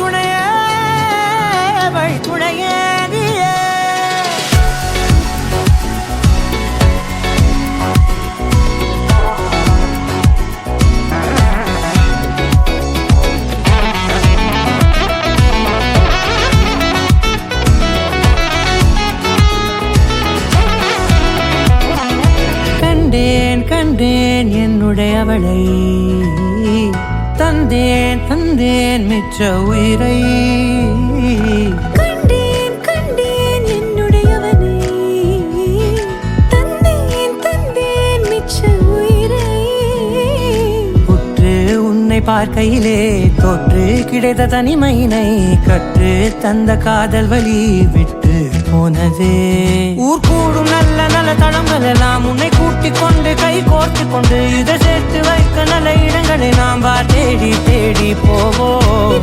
துணையே வழி துணையே கண்டேன் என்னுடையவளை தந்தேன் மிச்ச உயிரை கண்டேன் என்னுடையவனை தந்தேன் மிச்ச உயிரை உற்று உன்னை பார்க்கையிலே தொற்று கிடைத்த தனிமையினை கற்று தந்த காதல் வழி விட்டு போனதே ஊர் கூடும் நல்ல நல்ல தளங்கள் எல்லாம் உன்னை கூட்டிக் கொண்டு கை கோர்த்து கொண்டு இதை சேர்த்து வைக்க நல்ல இடங்களை நாம் தேடி தேடி போவோம்.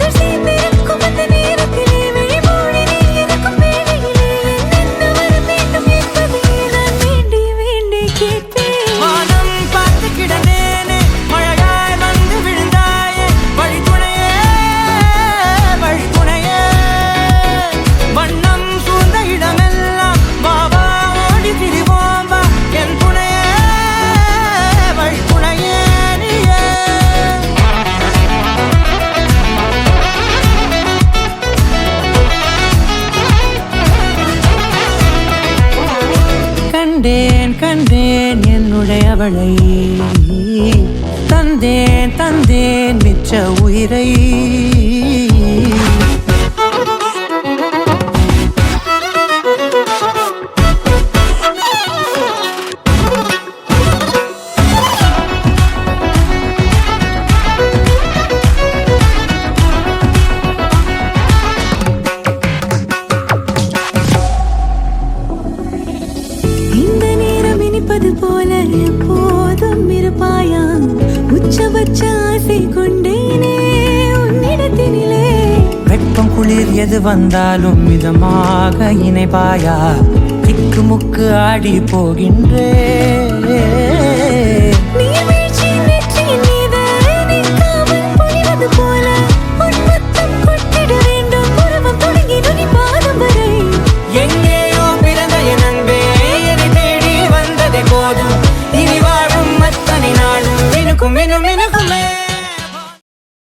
கண்டேன் என்னுடையவளை தந்தேன் மிச்ச உயிரை போல எப்போதும் இருப்பாயா உச்சபட்ச ஆசை கொண்டேனே உன்னிடத்தினிலே வெப்பம் குளிர் எது வந்தாலும் மிதமாக இணைப்பாயா திக்கு முக்கு ஆடி போகின்றே